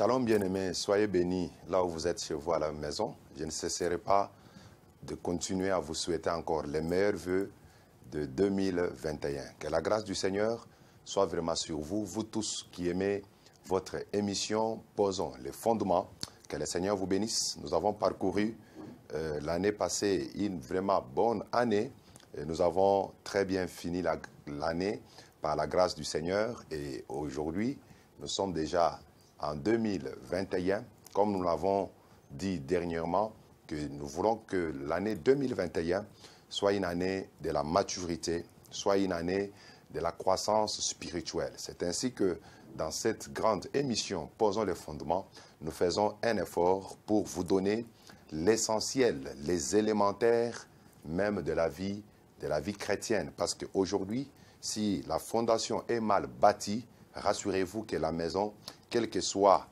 Shalom bien-aimés, soyez bénis là où vous êtes chez vous à la maison. Je ne cesserai pas de continuer à vous souhaiter encore les meilleurs vœux de 2021. Que la grâce du Seigneur soit vraiment sur vous, vous tous qui aimez votre émission. Posons les fondements. Que le Seigneur vous bénisse. Nous avons parcouru l'année passée une vraiment bonne année. Et nous avons très bien fini l'année par la grâce du Seigneur. Et aujourd'hui, nous sommes déjà en 2021, comme nous l'avons dit dernièrement, que nous voulons que l'année 2021 soit une année de la maturité, soit une année de la croissance spirituelle. C'est ainsi que dans cette grande émission, Posons les fondements, nous faisons un effort pour vous donner l'essentiel, les élémentaires même de la vie chrétienne. Parce qu'aujourd'hui, si la fondation est mal bâtie, rassurez-vous que la maison, quel que soit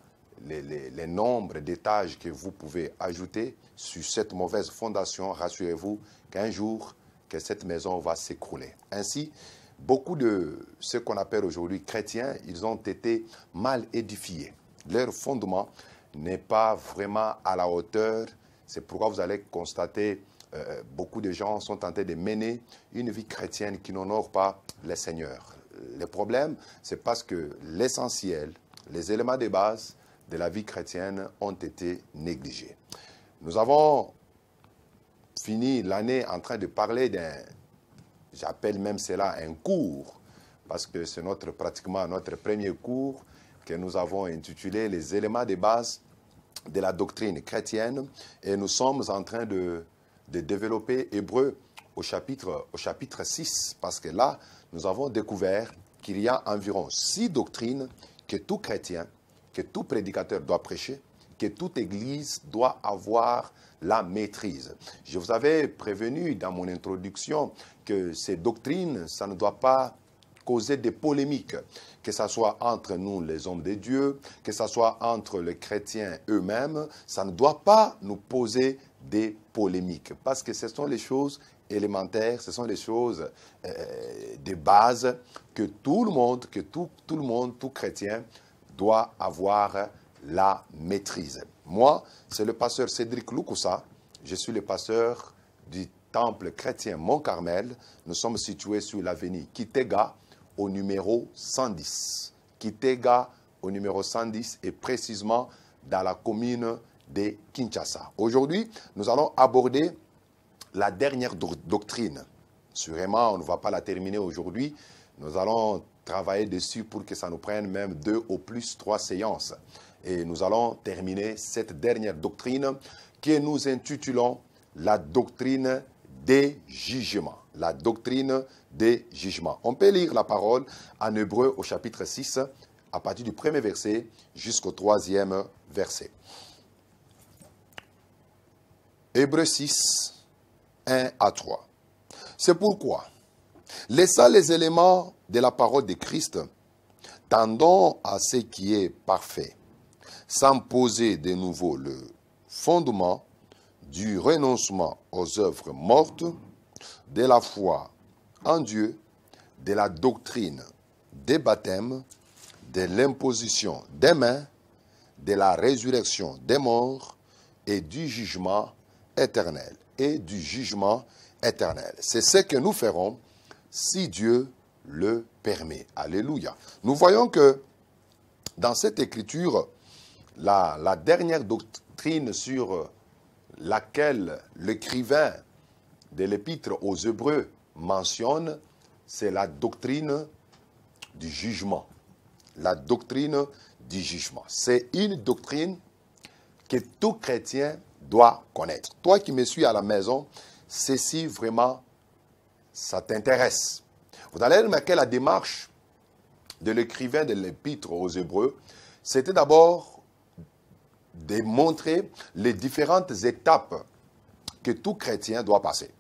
les nombres d'étages que vous pouvez ajouter sur cette mauvaise fondation, rassurez-vous qu'un jour, que cette maison va s'écrouler. Ainsi, beaucoup de ce qu'on appelle aujourd'hui chrétiens, ils ont été mal édifiés. Leur fondement n'est pas vraiment à la hauteur. C'est pourquoi vous allez constater beaucoup de gens sont tentés de mener une vie chrétienne qui n'honore pas le Seigneur. Le problème, c'est parce que l'essentiel, les éléments de base de la vie chrétienne ont été négligés. Nous avons fini l'année en train de parler d'un, j'appelle même cela un cours, parce que c'est pratiquement notre premier cours que nous avons intitulé « Les éléments de base de la doctrine chrétienne » et nous sommes en train de développer Hébreux au chapitre 6, parce que là, nous avons découvert qu'il y a environ 6 doctrines que tout chrétien, que tout prédicateur doit prêcher, que toute église doit avoir la maîtrise. Je vous avais prévenu dans mon introduction que ces doctrines, ça ne doit pas causer des polémiques, que ce soit entre nous les hommes de Dieu, que ce soit entre les chrétiens eux-mêmes, ça ne doit pas nous poser des polémiques, parce que ce sont les choses élémentaires, ce sont les choses de base que tout le monde, tout chrétien doit avoir la maîtrise. Moi, c'est le pasteur Cédric Loukoussa, je suis le pasteur du temple chrétien Mont-Carmel. Nous sommes situés sur l'avenue Kitega au numéro 110. Kitega au numéro 110 et précisément dans la commune de Kinshasa. Aujourd'hui, nous allons aborder la dernière doctrine. Sûrement, on ne va pas la terminer aujourd'hui. Nous allons travailler dessus pour que ça nous prenne même 2 ou plus 3 séances. Et nous allons terminer cette dernière doctrine que nous intitulons la doctrine des jugements. La doctrine des jugements. On peut lire la parole en Hébreux au chapitre 6, à partir du 1er verset jusqu'au 3e verset. Hébreux 6, 1 à 3. C'est pourquoi, laissant les éléments de la parole de Christ, tendons à ce qui est parfait, sans poser de nouveau le fondement du renoncement aux œuvres mortes, de la foi en Dieu, de la doctrine des baptêmes, de l'imposition des mains, de la résurrection des morts et du jugement éternel. C'est ce que nous ferons si Dieu le permet. Alléluia. Nous voyons que dans cette écriture, la dernière doctrine sur laquelle l'écrivain de l'épître aux Hébreux mentionne, c'est la doctrine du jugement. La doctrine du jugement. C'est une doctrine que tout chrétien doit connaître. Toi qui me suis à la maison, ceci vraiment, ça t'intéresse. Vous allez remarquer la démarche de l'écrivain de l'épître aux Hébreux, c'était d'abord de montrer les différentes étapes que tout chrétien doit passer.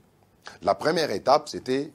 La première étape, c'était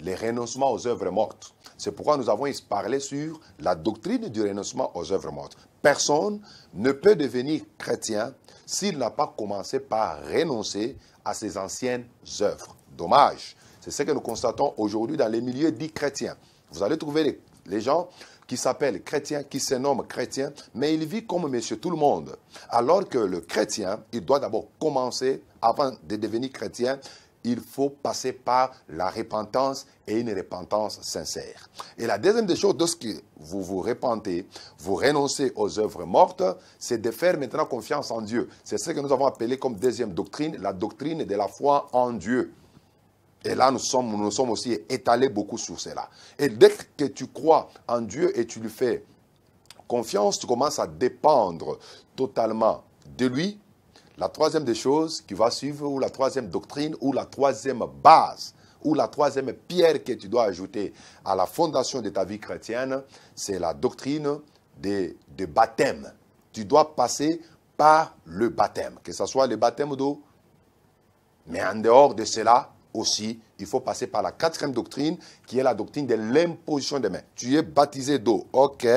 le renoncement aux œuvres mortes. C'est pourquoi nous avons parlé sur la doctrine du renoncement aux œuvres mortes. Personne ne peut devenir chrétien s'il n'a pas commencé par renoncer à ses anciennes œuvres. Dommage. C'est ce que nous constatons aujourd'hui dans les milieux dits chrétiens. Vous allez trouver les gens qui s'appelle chrétien, qui se nomme chrétien, mais il vit comme monsieur tout le monde. Alors que le chrétien, il doit d'abord commencer, avant de devenir chrétien, il faut passer par la repentance et une repentance sincère. Et la deuxième des choses, lorsque vous vous repentez, vous renoncez aux œuvres mortes, c'est de faire maintenant confiance en Dieu. C'est ce que nous avons appelé comme deuxième doctrine, la doctrine de la foi en Dieu. Et là, nous sommes aussi étalés beaucoup sur cela. Et dès que tu crois en Dieu et tu lui fais confiance, tu commences à dépendre totalement de lui. La troisième des choses qui va suivre, ou la troisième doctrine, ou la troisième base, ou la troisième pierre que tu dois ajouter à la fondation de ta vie chrétienne, c'est la doctrine de baptême. Tu dois passer par le baptême, que ce soit le baptême d'eau, mais en dehors de cela aussi, il faut passer par la quatrième doctrine, qui est la doctrine de l'imposition des mains. Tu es baptisé d'eau, ok,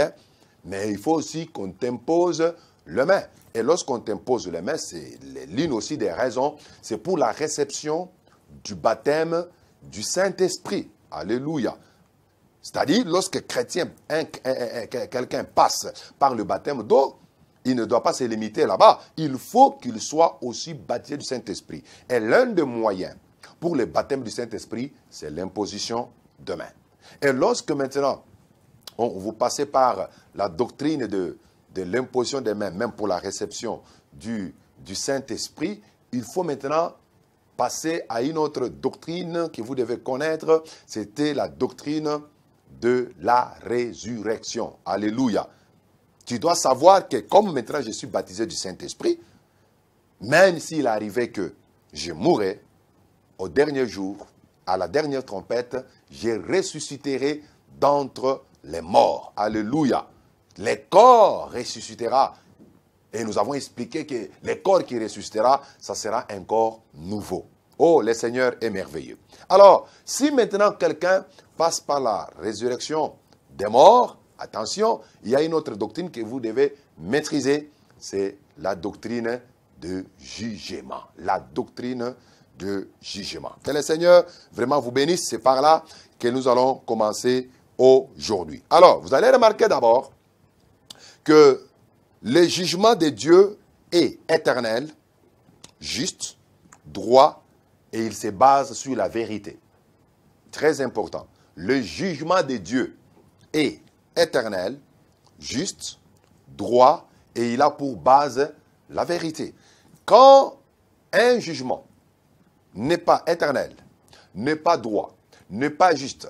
mais il faut aussi qu'on t'impose les mains. Et lorsqu'on t'impose les mains, c'est l'une aussi des raisons, c'est pour la réception du baptême du Saint-Esprit. Alléluia. C'est-à-dire, lorsque quelqu'un passe par le baptême d'eau, il ne doit pas se limiter là-bas. Il faut qu'il soit aussi baptisé du Saint-Esprit. Et l'un des moyens pour le baptême du Saint-Esprit, c'est l'imposition de mains. Et lorsque maintenant, vous passez par la doctrine de l'imposition des mains, même pour la réception du Saint-Esprit, il faut maintenant passer à une autre doctrine que vous devez connaître. C'était la doctrine de la résurrection. Alléluia. Tu dois savoir que comme maintenant je suis baptisé du Saint-Esprit, même s'il arrivait que je mourrais, au dernier jour, à la dernière trompette, je ressusciterai d'entre les morts. Alléluia. Le corps ressuscitera. Et nous avons expliqué que le corps qui ressuscitera, ça sera un corps nouveau. Oh, le Seigneur est merveilleux. Alors, si maintenant quelqu'un passe par la résurrection des morts, attention, il y a une autre doctrine que vous devez maîtriser, c'est la doctrine de jugement. La doctrine de jugement. Que le Seigneur vraiment vous bénisse. C'est par là que nous allons commencer aujourd'hui. Alors, vous allez remarquer d'abord que le jugement de Dieu est éternel, juste, droit, et il se base sur la vérité. Très important. Le jugement de Dieu est éternel, juste, droit, et il a pour base la vérité. Quand un jugement n'est pas éternel, n'est pas droit, n'est pas juste,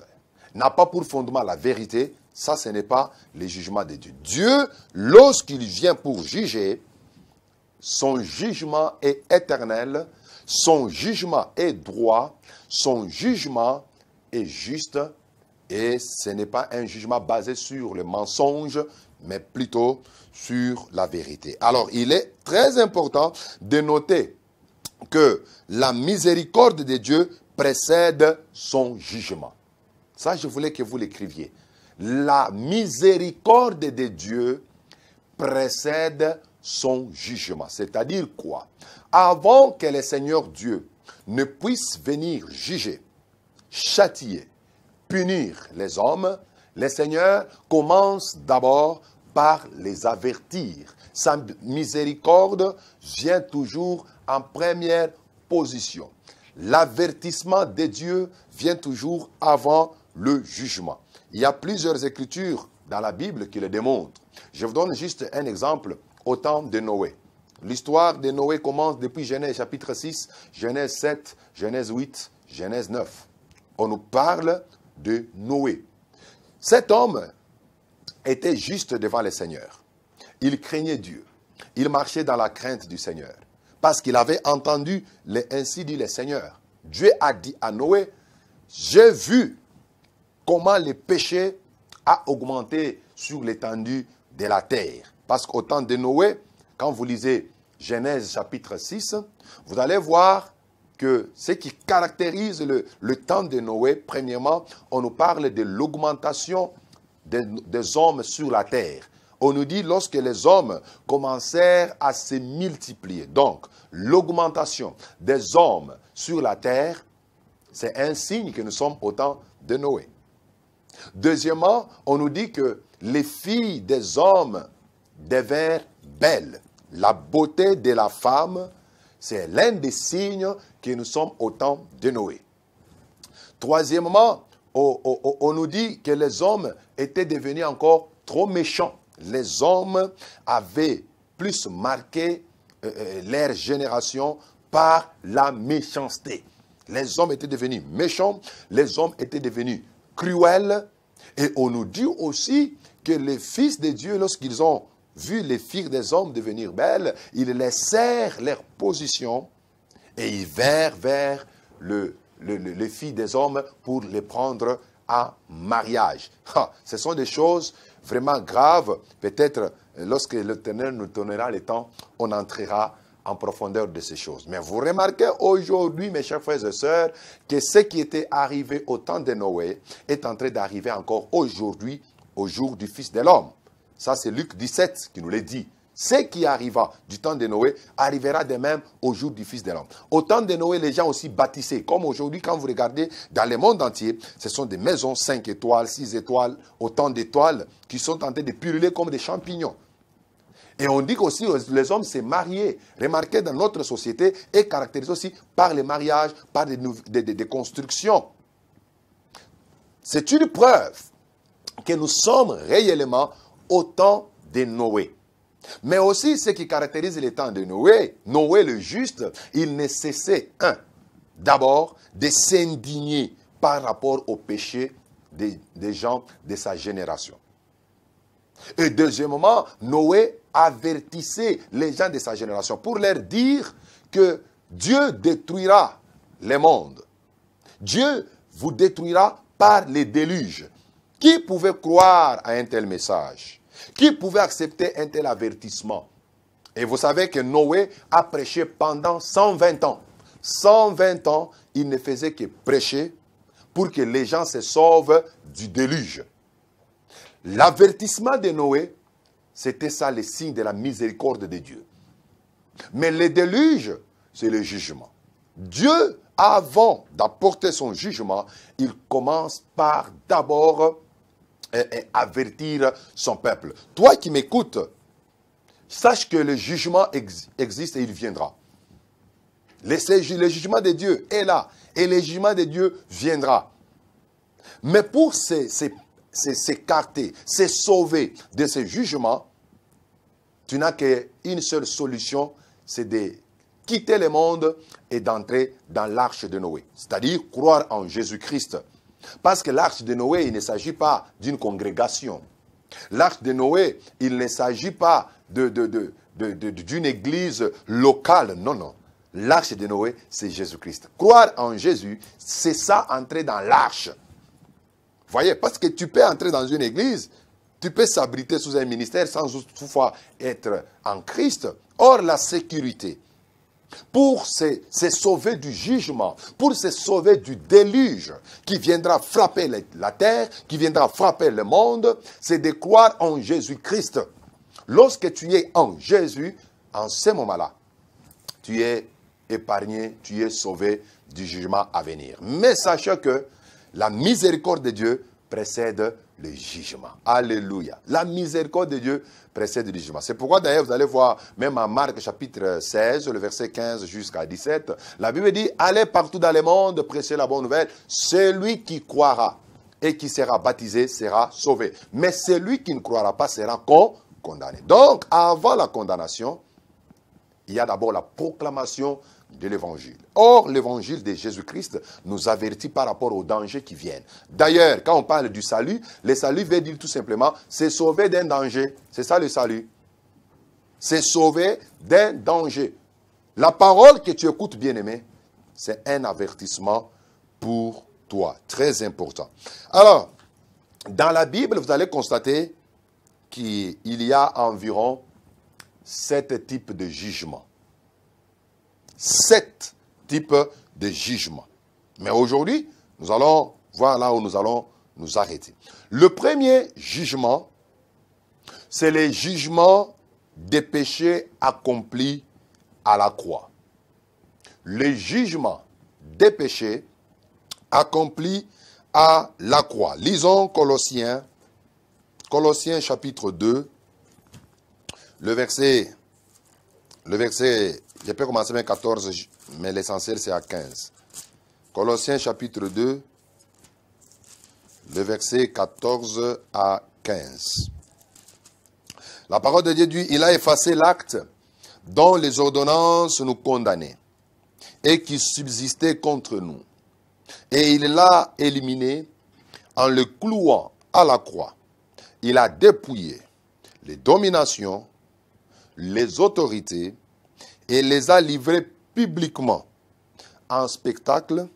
n'a pas pour fondement la vérité, ça, ce n'est pas le jugement de Dieu. Dieu, lorsqu'il vient pour juger, son jugement est éternel, son jugement est droit, son jugement est juste, et ce n'est pas un jugement basé sur le mensonge, mais plutôt sur la vérité. Alors, il est très important de noter que la miséricorde de Dieu précède son jugement. Ça, je voulais que vous l'écriviez. La miséricorde de Dieu précède son jugement. C'est-à-dire quoi? Avant que le Seigneur Dieu ne puisse venir juger, châtier, punir les hommes, le Seigneur commence d'abord par les avertir. Sa miséricorde vient toujours en première position. L'avertissement de Dieu vient toujours avant le jugement. Il y a plusieurs écritures dans la Bible qui le démontrent. Je vous donne juste un exemple au temps de Noé. L'histoire de Noé commence depuis Genèse chapitre 6, Genèse 7, Genèse 8, Genèse 9. On nous parle de Noé. Cet homme était juste devant le Seigneur. Il craignait Dieu. Il marchait dans la crainte du Seigneur. Parce qu'il avait entendu ainsi dit le Seigneur. Dieu a dit à Noé, j'ai vu comment le péché a augmenté sur l'étendue de la terre. Parce qu'au temps de Noé, quand vous lisez Genèse chapitre 6, vous allez voir que ce qui caractérise le temps de Noé, premièrement, on nous parle de l'augmentation des hommes sur la terre. On nous dit lorsque les hommes commencèrent à se multiplier. Donc, l'augmentation des hommes sur la terre, c'est un signe que nous sommes au temps de Noé. Deuxièmement, on nous dit que les filles des hommes devinrent belles. La beauté de la femme, c'est l'un des signes que nous sommes au temps de Noé. Troisièmement, on nous dit que les hommes étaient devenus encore trop méchants. Les hommes avaient plus marqué leur génération par la méchanceté. Les hommes étaient devenus méchants, les hommes étaient devenus cruels. Et on nous dit aussi que les fils de Dieu, lorsqu'ils ont vu les filles des hommes devenir belles, ils laissèrent leur position et ils vinrent vers les filles des hommes pour les prendre en mariage. Ce sont des choses vraiment graves. Peut-être lorsque l'Éternel nous donnera le temps, on entrera en profondeur de ces choses. Mais vous remarquez aujourd'hui, mes chers frères et sœurs, que ce qui était arrivé au temps de Noé est en train d'arriver encore aujourd'hui, au jour du Fils de l'homme. Ça, c'est Luc 17 qui nous le dit. Ce qui arriva du temps de Noé arrivera de même au jour du Fils de l'homme. Au temps de Noé, les gens aussi bâtissaient. Comme aujourd'hui, quand vous regardez dans le monde entier, ce sont des maisons 5 étoiles, 6 étoiles, autant d'étoiles qui sont en train de pulluler comme des champignons. Et on dit qu'aussi les hommes s'est mariés. Remarquez, dans notre société, est caractérisé aussi par les mariages, par des constructions. C'est une preuve que nous sommes réellement au temps de Noé. Mais aussi, ce qui caractérise les temps de Noé, Noé le juste, il ne cessait, d'abord, de s'indigner par rapport au péché des gens de sa génération. Et deuxièmement, Noé avertissait les gens de sa génération pour leur dire que Dieu détruira le monde. Dieu vous détruira par les déluges. Qui pouvait croire à un tel message? Qui pouvait accepter un tel avertissement? Et vous savez que Noé a prêché pendant 120 ans. 120 ans, il ne faisait que prêcher pour que les gens se sauvent du déluge. L'avertissement de Noé, c'était ça le signe de la miséricorde de Dieu. Mais le déluge, c'est le jugement. Dieu, avant d'apporter son jugement, il commence par d'abord avertir son peuple. Toi qui m'écoutes, sache que le jugement existe et il viendra. Le jugement de Dieu est là et le jugement de Dieu viendra. Mais pour s'écarter, se sauver de ce jugement, tu n'as qu'une seule solution, c'est de quitter le monde et d'entrer dans l'arche de Noé. C'est-à-dire croire en Jésus-Christ. Parce que l'arche de Noé, il ne s'agit pas d'une congrégation. L'arche de Noé, il ne s'agit pas d'une église locale. Non, non. L'arche de Noé, c'est Jésus-Christ. Croire en Jésus, c'est ça, entrer dans l'arche. Voyez, parce que tu peux entrer dans une église, tu peux s'abriter sous un ministère sans toutefois être en Christ. Or, la sécurité, pour se sauver du jugement, pour se sauver du déluge qui viendra frapper la terre, qui viendra frapper le monde, c'est de croire en Jésus-Christ. Lorsque tu es en Jésus, en ce moment-là, tu es épargné, tu es sauvé du jugement à venir. Mais sachez que la miséricorde de Dieu précède le jugement. Alléluia. La miséricorde de Dieu précède le jugement. C'est pourquoi d'ailleurs vous allez voir, même en Marc chapitre 16, le verset 15 jusqu'à 17, la Bible dit, allez partout dans le monde, prêchez la bonne nouvelle. Celui qui croira et qui sera baptisé sera sauvé. Mais celui qui ne croira pas sera condamné. Donc, avant la condamnation, il y a d'abord la proclamation de l'évangile. Or, l'évangile de Jésus-Christ nous avertit par rapport aux dangers qui viennent. D'ailleurs, quand on parle du salut, le salut veut dire tout simplement, c'est sauver d'un danger. C'est ça le salut. C'est sauver d'un danger. La parole que tu écoutes, bien-aimé, c'est un avertissement pour toi. Très important. Alors, dans la Bible, vous allez constater qu'il y a environ 7 types de jugements. 7 types de jugements. Mais aujourd'hui, nous allons voir là où nous allons nous arrêter. Le premier jugement, c'est le jugement des péchés accomplis à la croix. Le jugement des péchés accomplis à la croix. Lisons Colossiens Colossiens chapitre 2, le verset, je peux commencer avec 14, mais l'essentiel c'est à 15. Colossiens chapitre 2, le verset 14 à 15. La parole de Dieu dit, il a effacé l'acte dont les ordonnances nous condamnaient et qui subsistait contre nous. Et il l'a éliminé en le clouant à la croix. Il a dépouillé les dominations, les autorités et les a livrées publiquement en spectacle,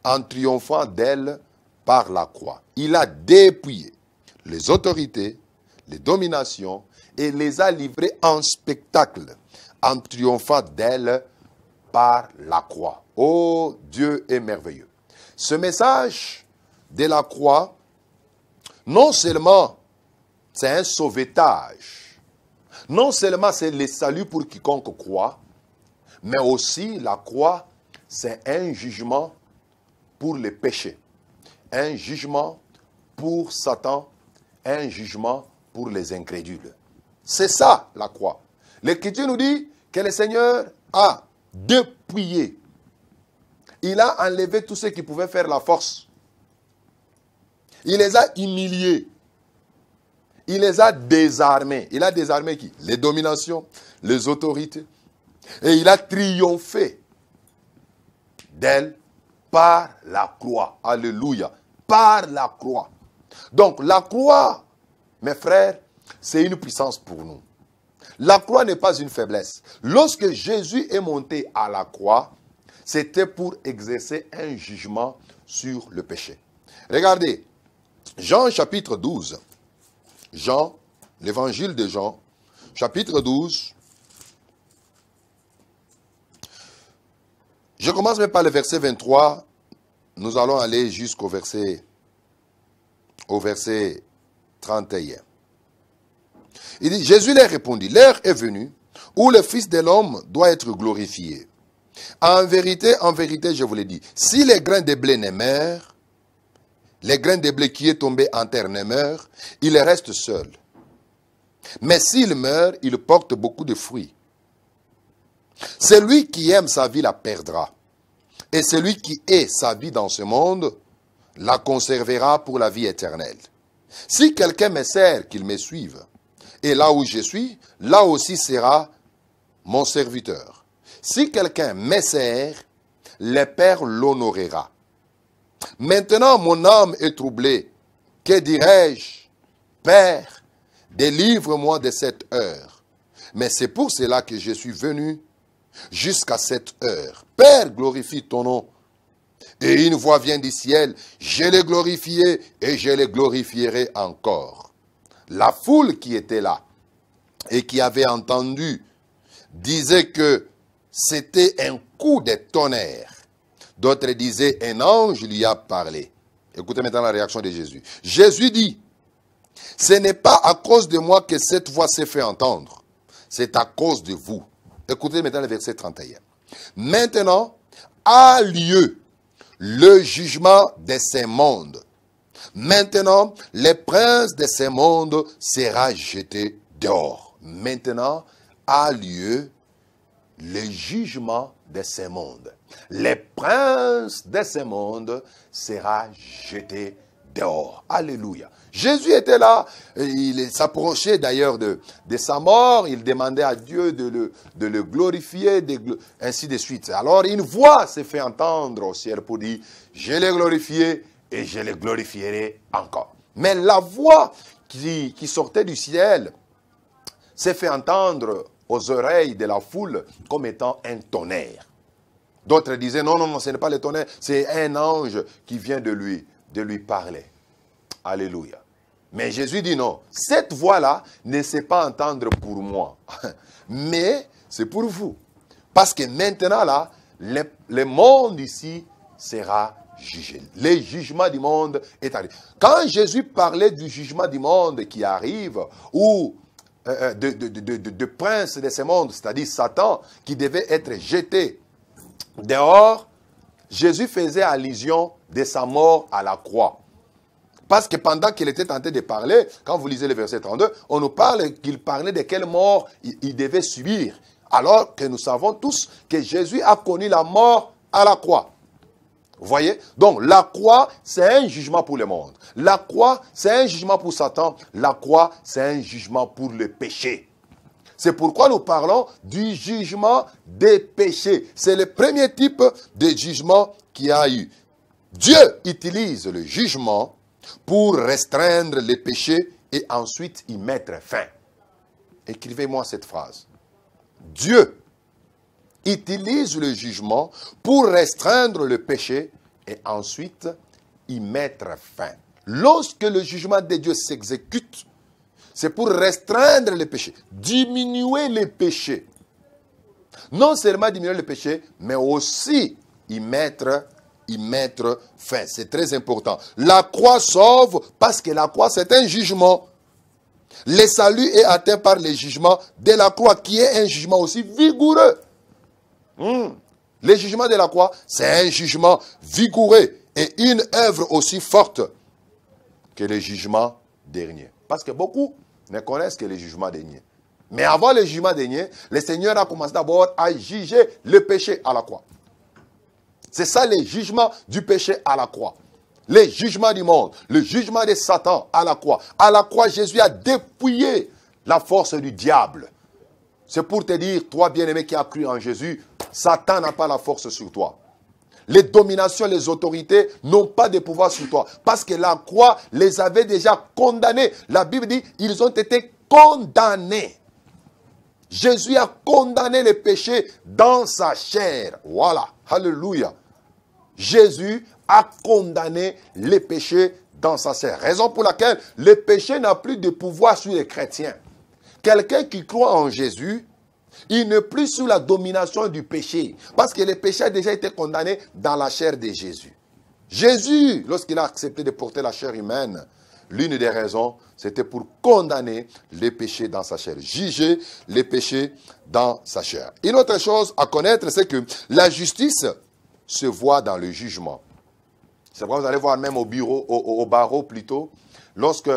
en triomphant d'elles par la croix. Il a dépouillé les autorités, les dominations et les a livrées en spectacle, en triomphant d'elles par la croix. Oh, Dieu est merveilleux. Ce message de la croix, non seulement c'est un sauvetage, non seulement c'est le salut pour quiconque croit, mais aussi la croix, c'est un jugement pour les péchés, un jugement pour Satan, un jugement pour les incrédules. C'est ça la croix. L'Écriture nous dit que le Seigneur a dépouillé. Il a enlevé tout ce qui pouvait faire la force. Il les a humiliés. Il les a désarmés. Il a désarmé qui? Les dominations, les autorités. Et il a triomphé d'elles par la croix. Alléluia. Par la croix. Donc la croix, mes frères, c'est une puissance pour nous. La croix n'est pas une faiblesse. Lorsque Jésus est monté à la croix, c'était pour exercer un jugement sur le péché. Regardez, Jean chapitre 12. Jean, l'évangile de Jean, chapitre 12. Je commence même par le verset 23. Nous allons aller jusqu'au verset 31. Il dit, Jésus leur répondit, l'heure est venue où le Fils de l'homme doit être glorifié. En vérité, je vous l'ai dit, si les grains de blé ne meurent, les grains de blé qui est tombé en terre ne meurent, il reste seul. Mais s'il meurt, il porte beaucoup de fruits. Celui qui aime sa vie la perdra. Et celui qui hait sa vie dans ce monde la conservera pour la vie éternelle. Si quelqu'un me sert, qu'il me suive. Et là où je suis, là aussi sera mon serviteur. Si quelqu'un me sert, le Père l'honorera. Maintenant, mon âme est troublée. Que dirai-je? Père, délivre-moi de cette heure. Mais c'est pour cela que je suis venu jusqu'à cette heure. Père, glorifie ton nom. Et une voix vient du ciel. Je l'ai glorifié et je le glorifierai encore. La foule qui était là et qui avait entendu disait que c'était un coup de tonnerre. D'autres disaient, un ange lui a parlé. Écoutez maintenant la réaction de Jésus. Jésus dit, ce n'est pas à cause de moi que cette voix s'est fait entendre. C'est à cause de vous. Écoutez maintenant le verset 31. Maintenant a lieu le jugement de ces mondes. Maintenant, le prince de ces mondes sera jeté dehors. Maintenant a lieu le jugement de ces mondes. Le prince de ces mondes sera jeté dehors. Alléluia. Jésus était là, il s'approchait d'ailleurs de sa mort, il demandait à Dieu de le glorifier, ainsi de suite. Alors une voix s'est fait entendre au ciel pour dire, je l'ai glorifié et je le glorifierai encore. Mais la voix qui sortait du ciel s'est fait entendre aux oreilles de la foule comme étant un tonnerre. D'autres disaient, non, ce n'est pas le tonnerre, c'est un ange qui vient de lui parler. Alléluia. Mais Jésus dit non, cette voix-là ne sait pas entendre pour moi, mais c'est pour vous. Parce que maintenant là, le monde ici sera jugé. Le jugement du monde est arrivé. Quand Jésus parlait du jugement du monde qui arrive, ou de prince de ce monde, c'est-à-dire Satan, qui devait être jeté dehors, Jésus faisait allusion de sa mort à la croix. Parce que pendant qu'il était tenté de parler, quand vous lisez le verset 32, on nous parle qu'il parlait de quelle mort il devait subir. Alors que nous savons tous que Jésus a connu la mort à la croix. Vous voyez? Donc la croix, c'est un jugement pour le monde. La croix, c'est un jugement pour Satan. La croix, c'est un jugement pour le péché. C'est pourquoi nous parlons du jugement des péchés. C'est le premier type de jugement qu'il y a eu. Dieu utilise le jugement pour restreindre les péchés et ensuite y mettre fin. Écrivez-moi cette phrase. Dieu utilise le jugement pour restreindre le péché et ensuite y mettre fin. Lorsque le jugement de Dieu s'exécute, c'est pour restreindre les péchés, diminuer les péchés. Non seulement diminuer les péchés, mais aussi y mettre fin. C'est très important. La croix sauve parce que la croix, c'est un jugement. Le salut est atteint par le jugement de la croix, qui est un jugement aussi vigoureux. Le jugement de la croix, c'est un jugement vigoureux et une œuvre aussi forte que le jugement dernier. Parce que beaucoup ne connaissent que le jugement dernier. Mais avant le jugement dernier, le Seigneur a commencé d'abord à juger le péché à la croix. C'est ça le jugement du péché à la croix. Le jugement du monde, le jugement de Satan à la croix. À la croix, Jésus a dépouillé la force du diable. C'est pour te dire, toi bien-aimé qui as cru en Jésus, Satan n'a pas la force sur toi. Les dominations, les autorités n'ont pas de pouvoir sur toi. Parce que la croix les avait déjà condamnés. La Bible dit, ils ont été condamnés. Jésus a condamné les péchés dans sa chair. Voilà. Alléluia. Jésus a condamné les péchés dans sa chair. Raison pour laquelle le péché n'a plus de pouvoir sur les chrétiens. Quelqu'un qui croit en Jésus, il n'est plus sous la domination du péché. Parce que le péché a déjà été condamné dans la chair de Jésus. Jésus, lorsqu'il a accepté de porter la chair humaine, l'une des raisons, c'était pour condamner les péchés dans sa chair. Juger les péchés dans sa chair. Une autre chose à connaître, c'est que la justice se voit dans le jugement. C'est pourquoi vous allez voir même au bureau, au barreau plutôt, lorsque,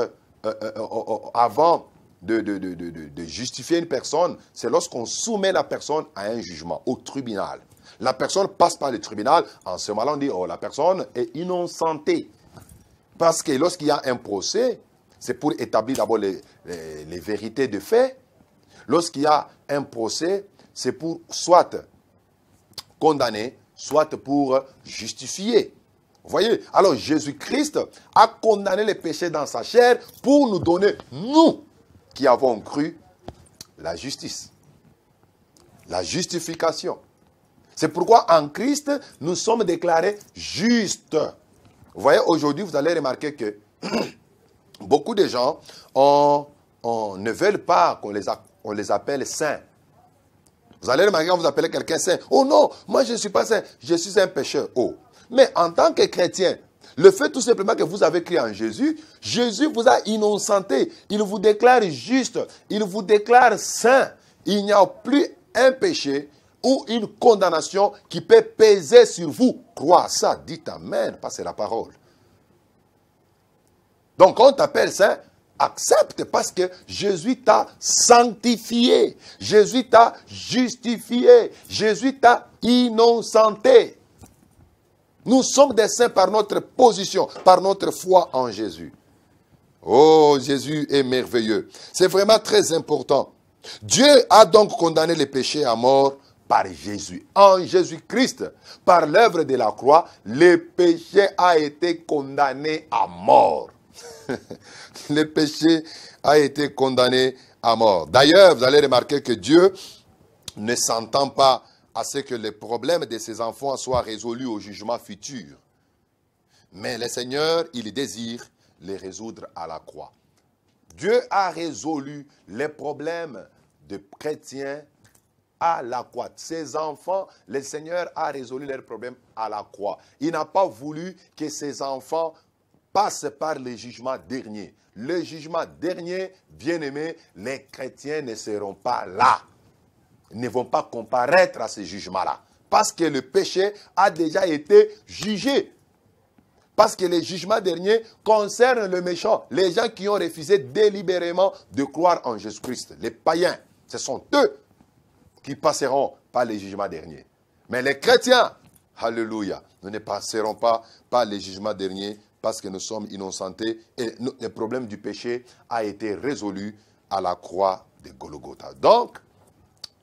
avant de justifier une personne, c'est lorsqu'on soumet la personne à un jugement, au tribunal. La personne passe par le tribunal, en ce moment on dit, oh, la personne est innocentée. Parce que lorsqu'il y a un procès, c'est pour établir d'abord les vérités de fait. Lorsqu'il y a un procès, c'est pour soit condamner, soit pour justifier. Vous voyez? Alors Jésus-Christ a condamné les péchés dans sa chair pour nous donner, nous qui avons cru, la justice. La justification. C'est pourquoi en Christ, nous sommes déclarés justes. Vous voyez, aujourd'hui, vous allez remarquer que beaucoup de gens ne veulent pas qu'on les appelle saints. Vous allez remarquer quand vous appelez quelqu'un saint. Oh non, moi je ne suis pas saint, je suis un pécheur. Oh. Mais en tant que chrétien, le fait tout simplement que vous avez cru en Jésus, Jésus vous a innocenté. Il vous déclare juste, il vous déclare saint. Il n'y a plus un péché ou une condamnation qui peut peser sur vous. Crois ça, dites amen, parce que c'est la parole. Donc quand on t'appelle saint, accepte parce que Jésus t'a sanctifié. Jésus t'a justifié. Jésus t'a innocenté. Nous sommes des saints par notre position, par notre foi en Jésus. Oh, Jésus est merveilleux. C'est vraiment très important. Dieu a donc condamné les péchés à mort par Jésus. En Jésus-Christ, par l'œuvre de la croix, le péché a été condamné à mort. Le péché a été condamné à mort. D'ailleurs, vous allez remarquer que Dieu ne s'entend pas à ce que les problèmes de ses enfants soient résolus au jugement futur. Mais le Seigneur, il désire les résoudre à la croix. Dieu a résolu les problèmes des chrétiens à la croix. Ses enfants, le Seigneur a résolu leurs problèmes à la croix. Il n'a pas voulu que ses enfants passent par le jugement dernier. Le jugement dernier, bien-aimés, les chrétiens ne seront pas là. Ne vont pas comparaître à ce jugement-là. Parce que le péché a déjà été jugé. Parce que les jugements derniers concernent le méchant, les gens qui ont refusé délibérément de croire en Jésus-Christ, les païens. Ce sont eux qui passeront par les jugements derniers. Mais les chrétiens, alléluia, nous ne passerons pas par les jugements derniers parce que nous sommes innocentés et le problème du péché a été résolu à la croix de Golgotha. Donc,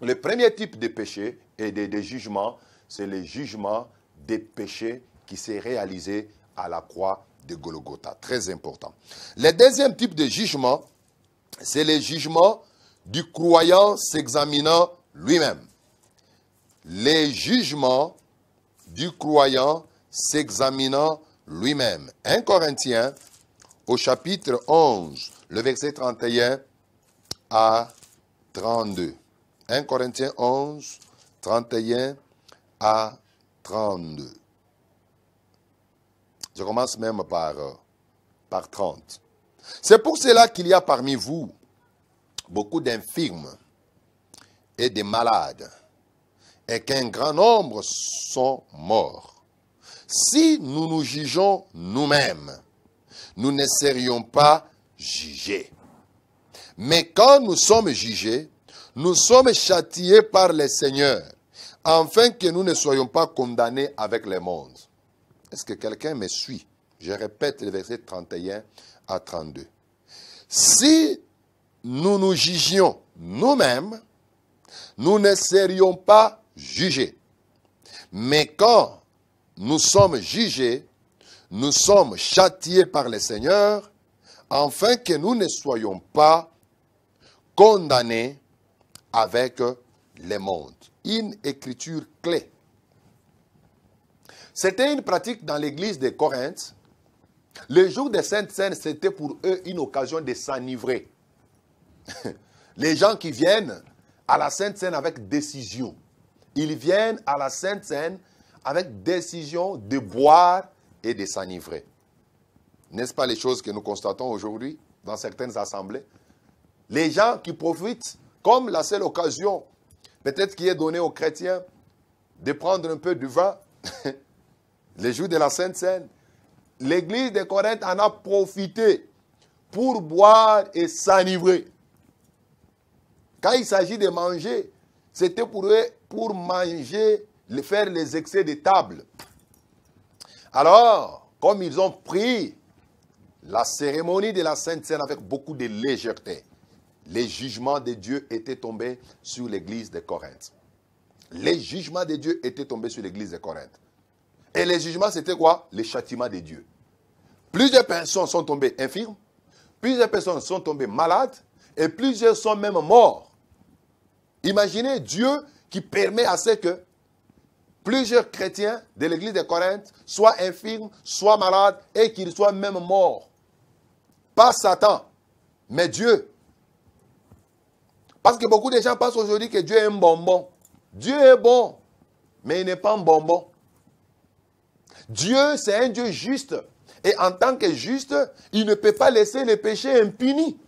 le premier type de péché et de jugement, c'est le jugement des péchés qui s'est réalisé à la croix de Golgotha. Très important. Le deuxième type de jugement, c'est le jugement du croyant s'examinant lui-même. Les jugements du croyant s'examinant lui-même. 1 Corinthiens, au chapitre 11, le verset 31 à 32. 1 Corinthiens 11, 31 à 32. Je commence même par 30. C'est pour cela qu'il y a parmi vous beaucoup d'infirmes et de malades, et qu'un grand nombre sont morts. Si nous nous jugeons nous-mêmes, nous ne serions pas jugés. Mais quand nous sommes jugés, nous sommes châtiés par le Seigneur, afin que nous ne soyons pas condamnés avec le monde. Est-ce que quelqu'un me suit? Je répète le verset 31 à 32. Si nous nous jugions nous-mêmes, nous ne serions pas jugés. Mais quand nous sommes jugés, nous sommes châtiés par le Seigneur, afin que nous ne soyons pas condamnés avec le monde. Une écriture clé. C'était une pratique dans l'église de Corinthe. Le jour des Saintes Seines, c'était pour eux une occasion de s'enivrer. Les gens qui viennent à la Sainte Seine avec décision. Ils viennent à la Sainte Seine avec décision de boire et de s'enivrer. N'est-ce pas les choses que nous constatons aujourd'hui dans certaines assemblées? Les gens qui profitent comme la seule occasion, peut-être qui est donnée aux chrétiens, de prendre un peu de vin, les jours de la Sainte Seine. L'église de Corinthe en a profité pour boire et s'enivrer. Quand il s'agit de manger, c'était pour eux, pour manger, faire les excès de table. Alors, comme ils ont pris la cérémonie de la Sainte Seine avec beaucoup de légèreté, les jugements de Dieu étaient tombés sur l'église de Corinthe. Les jugements de Dieu étaient tombés sur l'église de Corinthe. Et les jugements, c'était quoi? Les châtiments de Dieu. Plusieurs personnes sont tombées infirmes, plusieurs personnes sont tombées malades, et plusieurs sont même morts. Imaginez Dieu qui permet à ce que plusieurs chrétiens de l'église de Corinthe soient infirmes, soient malades, et qu'ils soient même morts. Pas Satan, mais Dieu. Parce que beaucoup de gens pensent aujourd'hui que Dieu est un bonbon. Dieu est bon, mais il n'est pas un bonbon. Dieu, c'est un Dieu juste. Et en tant que juste, il ne peut pas laisser les péchés impunis.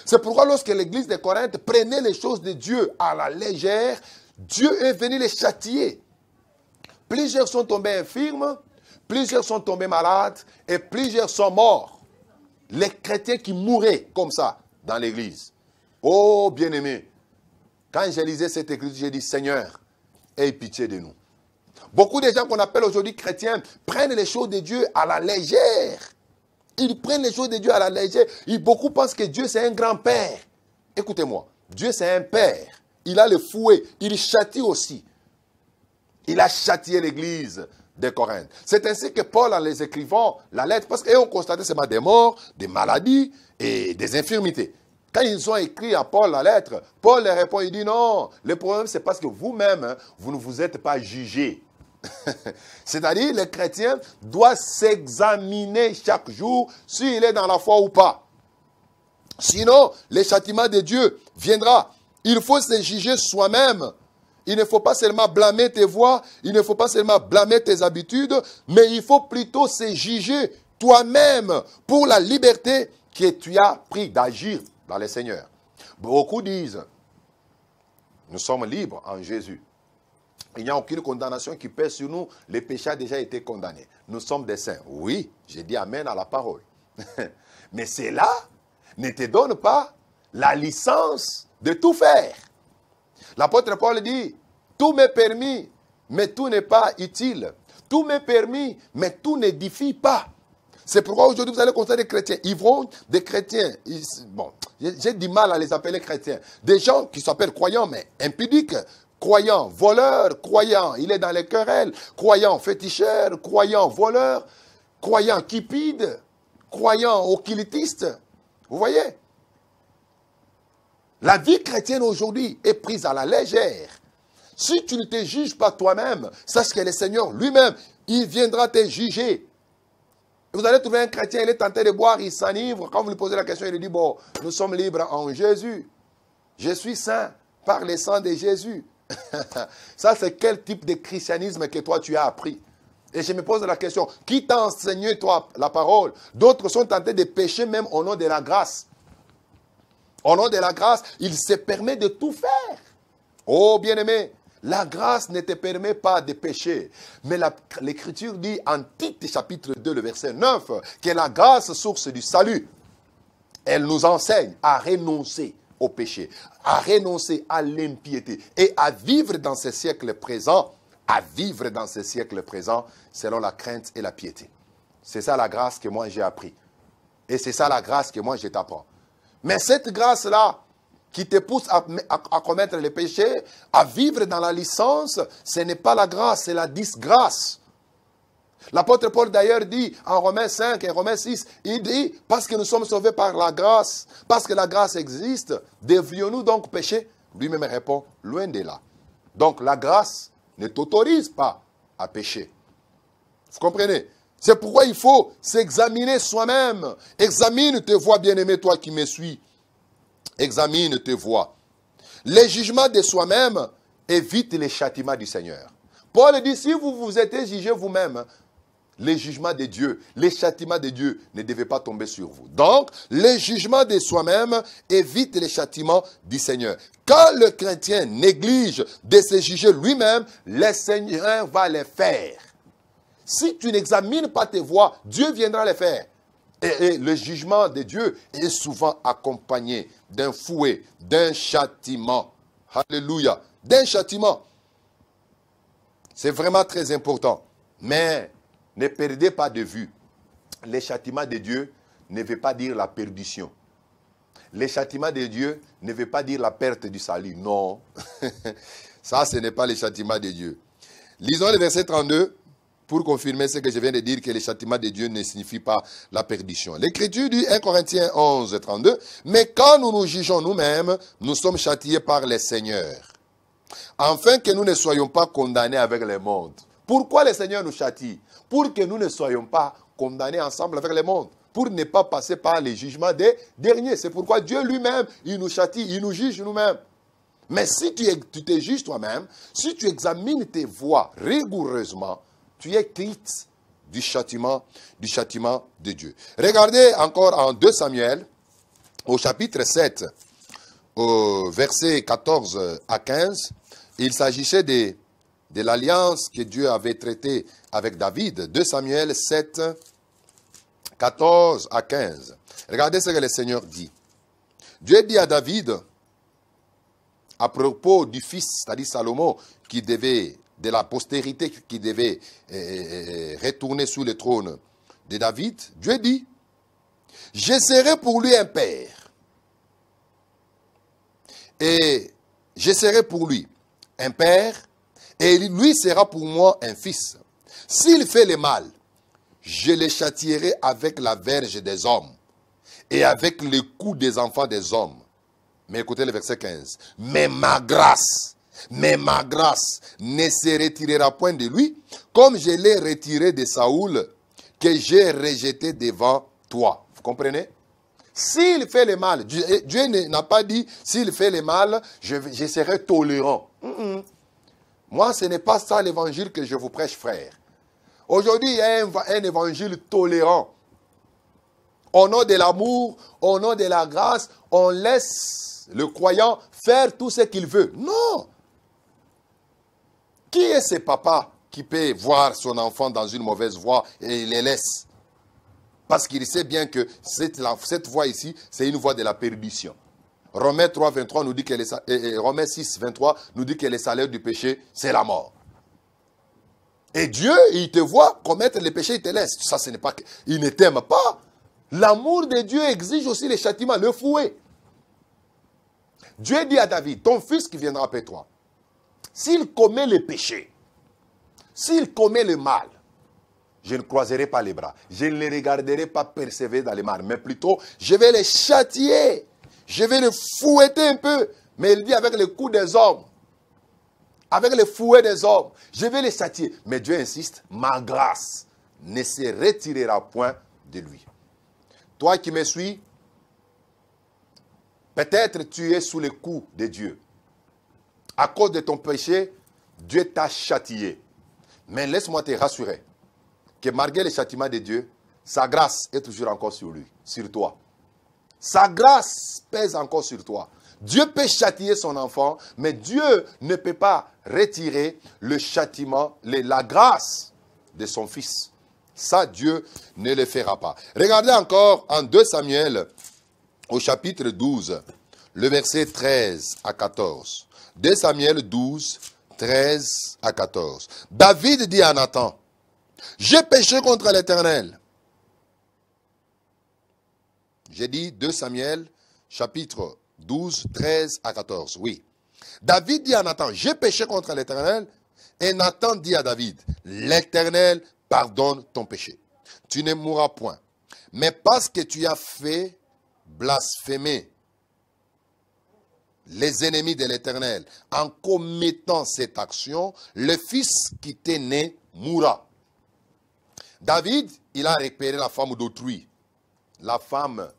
C'est pourquoi lorsque l'église de Corinthe prenait les choses de Dieu à la légère, Dieu est venu les châtier. Plusieurs sont tombés infirmes, plusieurs sont tombés malades et plusieurs sont morts. Les chrétiens qui mouraient comme ça dans l'église. Oh, bien-aimés, quand j'ai lisé cette écriture, j'ai dit, Seigneur, aie pitié de nous. Beaucoup de gens qu'on appelle aujourd'hui chrétiens prennent les choses de Dieu à la légère. Ils prennent les choses de Dieu à la légère. Beaucoup pensent que Dieu c'est un grand-père. Écoutez-moi, Dieu c'est un père. Il a le fouet, il châtie aussi. Il a châtié l'église de Corinthe. C'est ainsi que Paul, en les écrivant la lettre, parce qu'ils ont constaté seulement des morts, des maladies et des infirmités. Quand ils ont écrit à Paul la lettre, Paul leur répond, il dit non, le problème c'est parce que vous-même, vous ne vous êtes pas jugés. C'est-à-dire, le chrétien doit s'examiner chaque jour s'il est dans la foi ou pas. Sinon, le châtiment de Dieu viendra. Il faut se juger soi-même. Il ne faut pas seulement blâmer tes voies, il ne faut pas seulement blâmer tes habitudes, mais il faut plutôt se juger toi-même pour la liberté que tu as pris d'agir dans le Seigneur. Beaucoup disent, nous sommes libres en Jésus. Il n'y a aucune condamnation qui pèse sur nous. Le péché a déjà été condamné. Nous sommes des saints. Oui, j'ai dit amen à la parole. Mais cela ne te donne pas la licence de tout faire. L'apôtre Paul dit, tout m'est permis, mais tout n'est pas utile. Tout m'est permis, mais tout n'édifie pas. C'est pourquoi aujourd'hui vous allez constater des chrétiens ivrognes, des chrétiens, bon, j'ai du mal à les appeler chrétiens. Des gens qui s'appellent croyants, mais impudiques. Croyant, voleur, croyant, il est dans les querelles, croyant, féticheur, croyant, voleur, croyant, cupide, croyant, occultiste. Vous voyez? La vie chrétienne aujourd'hui est prise à la légère. Si tu ne te juges pas toi-même, sache que le Seigneur lui-même, il viendra te juger. Vous allez trouver un chrétien, il est tenté de boire, il s'enivre. Quand vous lui posez la question, il dit, bon, nous sommes libres en Jésus. Je suis saint par le sang de Jésus. Ça, c'est quel type de christianisme que toi, tu as appris? Et je me pose la question, qui t'a enseigné, toi, la parole? D'autres sont tentés de pécher même au nom de la grâce. Au nom de la grâce, il se permet de tout faire. Oh, bien-aimé, la grâce ne te permet pas de pécher. Mais l'Écriture dit en Tite, chapitre 2, le verset 9, que la grâce, source du salut, elle nous enseigne à renoncer au péché, à renoncer à l'impiété et à vivre dans ce siècle présent, selon la crainte et la piété. C'est ça la grâce que moi j'ai appris. Et c'est ça la grâce que moi je t'apprends. Mais cette grâce-là, qui te pousse à commettre les péchés, à vivre dans la licence, ce n'est pas la grâce, c'est la disgrâce. L'apôtre Paul d'ailleurs dit en Romains 5 et Romains 6, il dit, parce que nous sommes sauvés par la grâce, parce que la grâce existe, devrions-nous donc pécher? Lui-même répond, loin de là. Donc la grâce ne t'autorise pas à pécher. Vous comprenez? C'est pourquoi il faut s'examiner soi-même. Examine tes voies, bien-aimé, toi qui me suis. Examine tes voies. Les jugements de soi-même évitent les châtiments du Seigneur. Paul dit, si vous vous êtes jugé vous-même, les jugements de Dieu, les châtiments de Dieu ne devaient pas tomber sur vous. Donc, les jugements de soi-même évitent les châtiments du Seigneur. Quand le chrétien néglige de se juger lui-même, le Seigneur va les faire. Si tu n'examines pas tes voies, Dieu viendra les faire. Et le jugement de Dieu est souvent accompagné d'un fouet, d'un châtiment. Alléluia. D'un châtiment. C'est vraiment très important. Mais ne perdez pas de vue. Les châtiments de Dieu ne veut pas dire la perdition. Les châtiments de Dieu ne veut pas dire la perte du salut. Non. Ça, ce n'est pas les châtiments de Dieu. Lisons le verset 32 pour confirmer ce que je viens de dire, que les châtiments de Dieu ne signifient pas la perdition. L'Écriture dit 1 Corinthiens 11, 32, « Mais quand nous nous jugeons nous-mêmes, nous sommes châtiés par le Seigneur, afin que nous ne soyons pas condamnés avec le monde. » Pourquoi le Seigneur nous châtie? Pour que nous ne soyons pas condamnés ensemble avec le monde. Pour ne pas passer par les jugements des derniers. C'est pourquoi Dieu lui-même, il nous châtie, il nous juge nous-mêmes. Mais si tu te juges toi-même, si tu examines tes voies rigoureusement, tu es quitte du châtiment de Dieu. Regardez encore en 2 Samuel, au chapitre 7, au verset 14 à 15, il s'agissait de l'alliance que Dieu avait traitée avec David. 2 Samuel 7, 14 à 15. Regardez ce que le Seigneur dit. Dieu dit à David, à propos du fils, c'est-à-dire Salomon, qui devait, de la postérité qui devait retourner sous le trône de David, Dieu dit, je serai pour lui un père, et je serai pour lui un père, et lui sera pour moi un fils. S'il fait le mal, je le châtierai avec la verge des hommes, et avec les coups des enfants des hommes. Mais écoutez le verset 15. Mais ma grâce ne se retirera point de lui, comme je l'ai retiré de Saoul, que j'ai rejeté devant toi. Vous comprenez? S'il fait le mal, Dieu n'a pas dit, s'il fait le mal, je serai tolérant. Moi, ce n'est pas ça l'évangile que je vous prêche, frère. Aujourd'hui, il y a un évangile tolérant. Au nom de l'amour, au nom de la grâce, on laisse le croyant faire tout ce qu'il veut. Non. Qui est ce papa qui peut voir son enfant dans une mauvaise voie et il les laisse? Parce qu'il sait bien que cette voie ici, c'est une voie de la perdition. Romains 3, 23 nous dit que Romains 6, 23 nous dit que le salaire du péché, c'est la mort. Et Dieu, il te voit commettre les péchés, il te laisse. Ça, ce n'est pas il ne t'aime pas. L'amour de Dieu exige aussi les châtiments, le fouet. Dieu dit à David, ton fils qui viendra après toi, s'il commet le péché, s'il commet le mal, je ne croiserai pas les bras. Je ne les regarderai pas persévérer dans les mal, mais plutôt, je vais les châtier. Je vais les fouetter un peu. Mais il dit avec les coups des hommes. Avec les fouets des hommes. Je vais les châtier. Mais Dieu insiste, ma grâce ne se retirera point de lui. Toi qui me suis, peut-être tu es sous les coups de Dieu. À cause de ton péché, Dieu t'a châtié. Mais laisse-moi te rassurer que malgré les châtiments de Dieu, sa grâce est toujours encore sur lui, sur toi. Sa grâce pèse encore sur toi. Dieu peut châtier son enfant, mais Dieu ne peut pas retirer le châtiment, la grâce de son fils. Ça, Dieu ne le fera pas. Regardez encore en 2 Samuel, au chapitre 12, le verset 13 à 14. 2 Samuel 12, 13 à 14. David dit à Nathan, j'ai péché contre l'Éternel. J'ai dit 2 Samuel, chapitre 12, 13 à 14. Oui. David dit à Nathan, j'ai péché contre l'Éternel. Et Nathan dit à David, l'Éternel pardonne ton péché. Tu ne mourras point. Mais parce que tu as fait blasphémer les ennemis de l'Éternel en commettant cette action, le fils qui t'est né mourra. David, il a repéré la femme d'autrui, la femme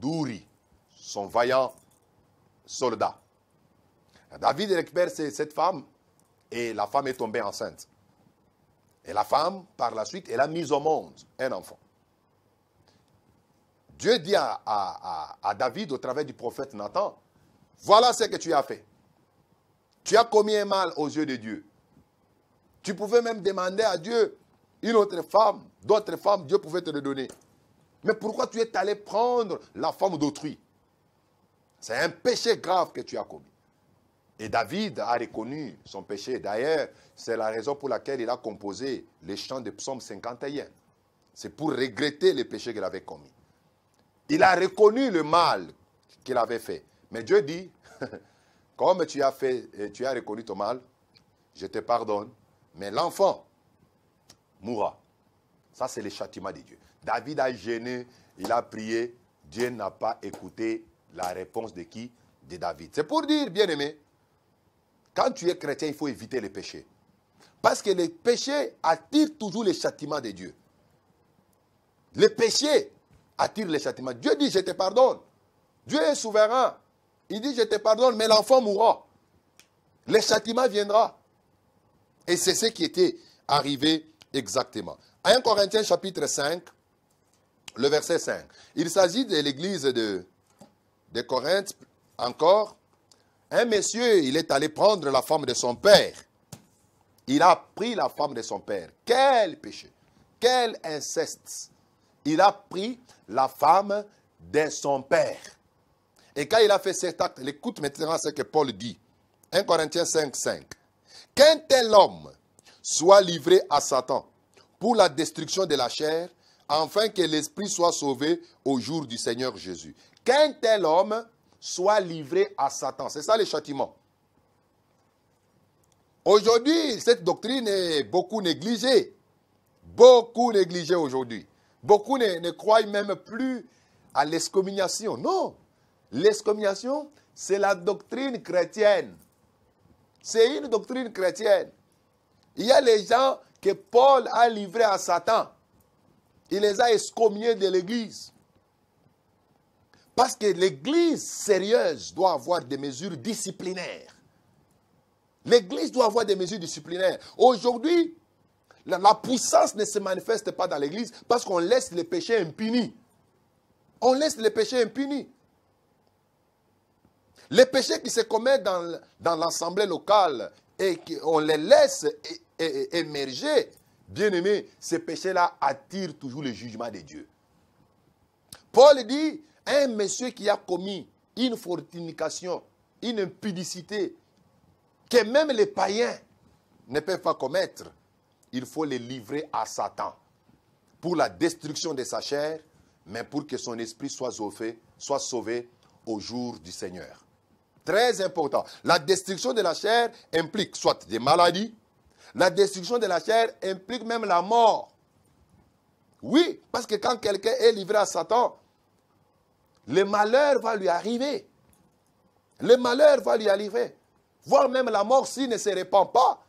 d'Uri, son vaillant soldat. David récupère cette femme et la femme est tombée enceinte. Et la femme, par la suite, elle a mis au monde un enfant. Dieu dit à David au travers du prophète Nathan, voilà ce que tu as fait. Tu as commis un mal aux yeux de Dieu. Tu pouvais même demander à Dieu une autre femme, d'autres femmes, Dieu pouvait te le donner. Mais pourquoi tu es allé prendre la femme d'autrui? C'est un péché grave que tu as commis. Et David a reconnu son péché. D'ailleurs, c'est la raison pour laquelle il a composé les chants de Psaume 51. C'est pour regretter les péchés qu'il avait commis. Il a reconnu le mal qu'il avait fait. Mais Dieu dit, comme tu as reconnu ton mal, je te pardonne, mais l'enfant mourra. Ça, c'est le châtiment de Dieu. David a gêné, il a prié. Dieu n'a pas écouté la réponse de qui? De David. C'est pour dire, bien-aimé, quand tu es chrétien, il faut éviter les péchés. Parce que les péchés attirent toujours les châtiments de Dieu. Les péchés attirent les châtiments. Dieu dit, je te pardonne. Dieu est souverain. Il dit, je te pardonne, mais l'enfant mourra. Le châtiment viendra. Et c'est ce qui était arrivé exactement. 1 Corinthiens chapitre 5, le verset 5. Il s'agit de l'église de Corinthe encore. Un monsieur, il est allé prendre la femme de son père. Il a pris la femme de son père. Quel péché! Quel inceste! Il a pris la femme de son père. Et quand il a fait cet acte, écoute maintenant ce que Paul dit. 1 Corinthiens 5, 5. Qu'un tel homme soit livré à Satan pour la destruction de la chair, afin que l'esprit soit sauvé au jour du Seigneur Jésus. Qu'un tel homme soit livré à Satan. C'est ça le châtiment. Aujourd'hui, cette doctrine est beaucoup négligée. Beaucoup négligée aujourd'hui. Beaucoup ne croient même plus à l'excommunication. Non. L'excommunication, c'est la doctrine chrétienne. C'est une doctrine chrétienne. Il y a les gens que Paul a livrés à Satan. Il les a excommuniés de l'église. Parce que l'église sérieuse doit avoir des mesures disciplinaires. L'église doit avoir des mesures disciplinaires. Aujourd'hui, la puissance ne se manifeste pas dans l'église parce qu'on laisse les péchés impunis. On laisse les péchés impunis. Les péchés qui se commettent dans l'assemblée locale et qu'on les laisse émerger, bien aimé, ces péchés-là attirent toujours le jugement de Dieu. Paul dit, un monsieur qui a commis une fornication, une impudicité, que même les païens ne peuvent pas commettre, il faut les livrer à Satan pour la destruction de sa chair, mais pour que son esprit soit sauvé au jour du Seigneur. Très important. La destruction de la chair implique soit des maladies, la destruction de la chair implique même la mort. Oui, parce que quand quelqu'un est livré à Satan, le malheur va lui arriver. Le malheur va lui arriver. Voire même la mort s'il ne se répand pas.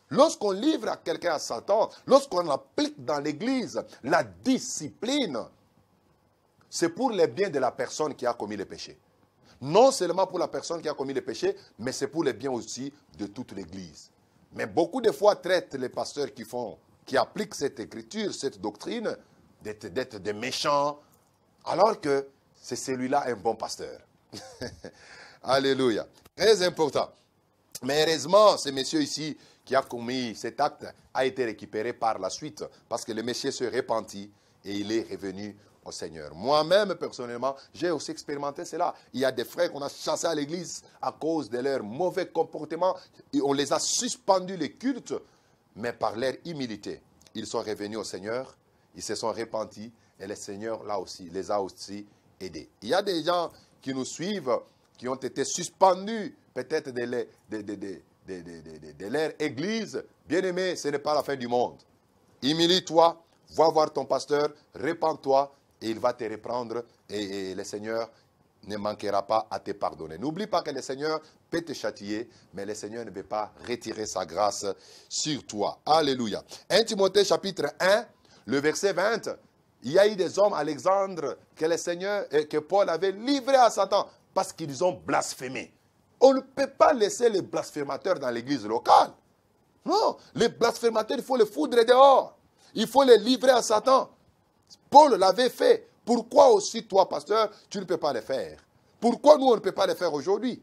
Lorsqu'on livre à quelqu'un à Satan, lorsqu'on applique dans l'église la discipline, c'est pour le bien de la personne qui a commis le péché. Non seulement pour la personne qui a commis le péché, mais c'est pour le bien aussi de toute l'église. Mais beaucoup de fois traitent les pasteurs qui appliquent cette écriture, cette doctrine, d'être des méchants, alors que c'est celui-là un bon pasteur. Alléluia. Très important. Mais heureusement, ce monsieur ici qui a commis cet acte a été récupéré par la suite parce que le monsieur se repentit et il est revenu au Seigneur. Moi-même, personnellement, j'ai aussi expérimenté cela. Il y a des frères qu'on a chassés à l'église à cause de leur mauvais comportement. Et on les a suspendus les cultes, mais par leur humilité, ils sont revenus au Seigneur, ils se sont repentis et le Seigneur, là aussi, les a aussi aidés. Il y a des gens qui nous suivent, qui ont été suspendus peut-être de leur église. Bien-aimé, ce n'est pas la fin du monde. Humilie-toi, va voir ton pasteur, repens-toi et il va te reprendre et le Seigneur ne manquera pas à te pardonner. N'oublie pas que le Seigneur peut te châtier, mais le Seigneur ne veut pas retirer sa grâce sur toi. Alléluia. 1 Timothée chapitre 1, le verset 20, il y a eu des hommes, Alexandre, que Paul avait livrés à Satan parce qu'ils ont blasphémé. On ne peut pas laisser les blasphémateurs dans l'église locale. Non, les blasphémateurs, il faut les foudre dehors. Il faut les livrer à Satan. Paul l'avait fait. Pourquoi aussi toi, pasteur, tu ne peux pas le faire? Pourquoi nous, on ne peut pas le faire aujourd'hui?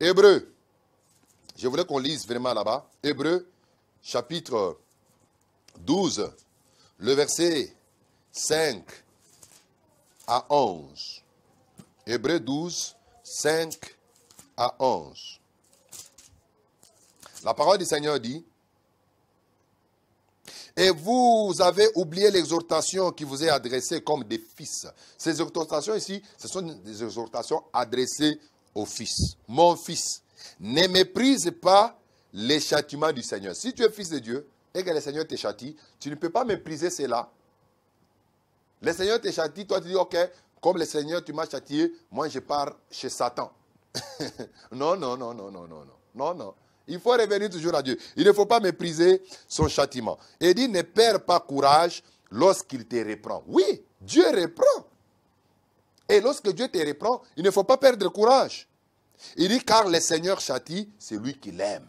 Hébreux. Je voulais qu'on lise vraiment là-bas. Hébreux, chapitre 12, le verset 5 à 11. Hébreux 12, 5 à 11. La parole du Seigneur dit, « Et vous avez oublié l'exhortation qui vous est adressée comme des fils. » Ces exhortations ici, ce sont des exhortations adressées aux fils. « Mon fils, ne méprise pas les châtiments du Seigneur. » Si tu es fils de Dieu et que le Seigneur te châtie, tu ne peux pas mépriser cela. Le Seigneur te châtie, toi tu dis, ok, comme le Seigneur tu m'as châtié, moi je pars chez Satan. Non, non, non, non, non, non, non, non, non. Il faut revenir toujours à Dieu. Il ne faut pas mépriser son châtiment. Et il dit, ne perds pas courage lorsqu'il te reprend. Oui, Dieu reprend. Et lorsque Dieu te reprend, il ne faut pas perdre courage. Il dit, car le Seigneur châtie celui qu'il aime.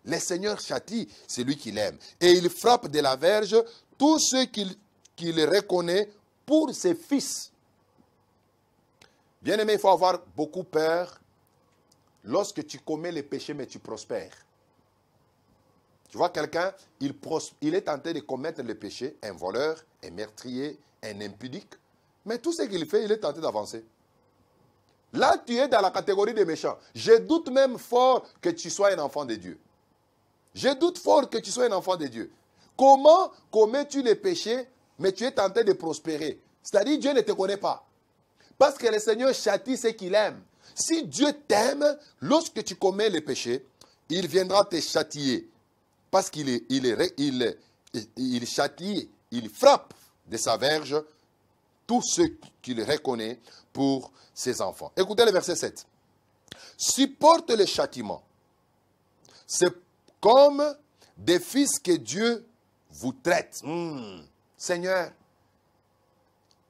Le Seigneur châtie celui qu'il aime. Et il frappe de la verge tous ceux qu'il reconnaît pour ses fils. Bien aimé, il faut avoir beaucoup peur lorsque tu commets les péchés, mais tu prospères. Tu vois quelqu'un, il est tenté de commettre le péché, un voleur, un meurtrier, un impudique, mais tout ce qu'il fait, il est tenté d'avancer. Là, tu es dans la catégorie des méchants. Je doute même fort que tu sois un enfant de Dieu. Je doute fort que tu sois un enfant de Dieu. Comment commets-tu les péchés, mais tu es tenté de prospérer? C'est-à-dire, Dieu ne te connaît pas. Parce que le Seigneur châtie ce qu'il aime. Si Dieu t'aime, lorsque tu commets le péché, il viendra te châtier. Parce qu'il châtie, il frappe de sa verge tous ceux qu'il reconnaît pour ses enfants. Écoutez le verset 7. Supporte le châtiment. C'est comme des fils que Dieu vous traite. Seigneur,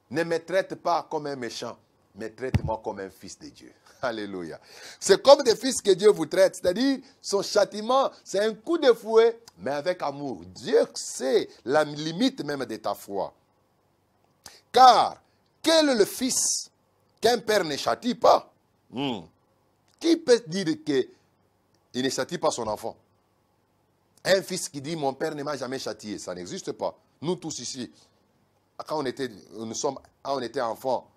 ne me traite pas comme un méchant, mais traite-moi comme un fils de Dieu. Alléluia. C'est comme des fils que Dieu vous traite. C'est-à-dire, son châtiment, c'est un coup de fouet, mais avec amour. Dieu sait la limite même de ta foi. Car, quel est le fils qu'un père ne châtie pas? Qui peut dire que il ne châtie pas son enfant. Un fils qui dit, mon père ne m'a jamais châtié, ça n'existe pas. Nous tous ici, quand on était enfants,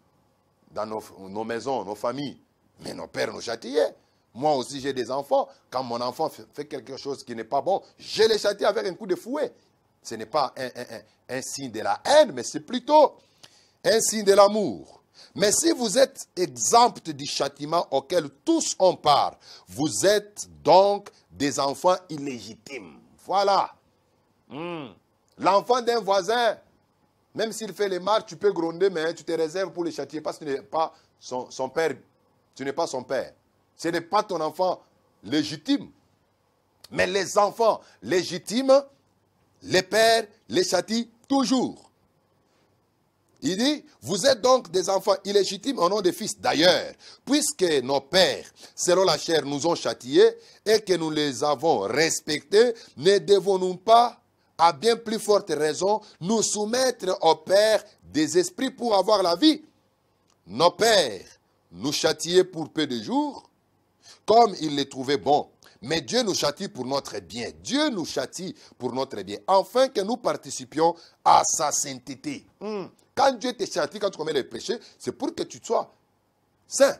dans nos maisons, nos familles, mais nos pères nous châtiaient. Moi aussi, j'ai des enfants. Quand mon enfant fait quelque chose qui n'est pas bon, je les châtie avec un coup de fouet. Ce n'est pas un signe de la haine, mais c'est plutôt un signe de l'amour. Mais si vous êtes exempt du châtiment auquel tous on part, vous êtes donc des enfants illégitimes. Voilà. L'enfant d'un voisin, même s'il fait les marques, tu peux gronder, mais tu te réserves pour le châtier parce que tu n'es pas son père. Tu n'es pas son père. Ce n'est pas ton enfant légitime. Mais les enfants légitimes, les pères les châtient toujours. Il dit, vous êtes donc des enfants illégitimes au nom des fils. D'ailleurs, puisque nos pères, selon la chair, nous ont châtiés et que nous les avons respectés, ne devons-nous pas, à bien plus forte raison, nous soumettre au Père des esprits pour avoir la vie? Nos pères nous châtiaient pour peu de jours, comme ils les trouvaient bons. Mais Dieu nous châtie pour notre bien. Dieu nous châtie pour notre bien, afin que nous participions à sa sainteté. Quand Dieu te châtie, quand tu commets le péché, c'est pour que tu sois saint.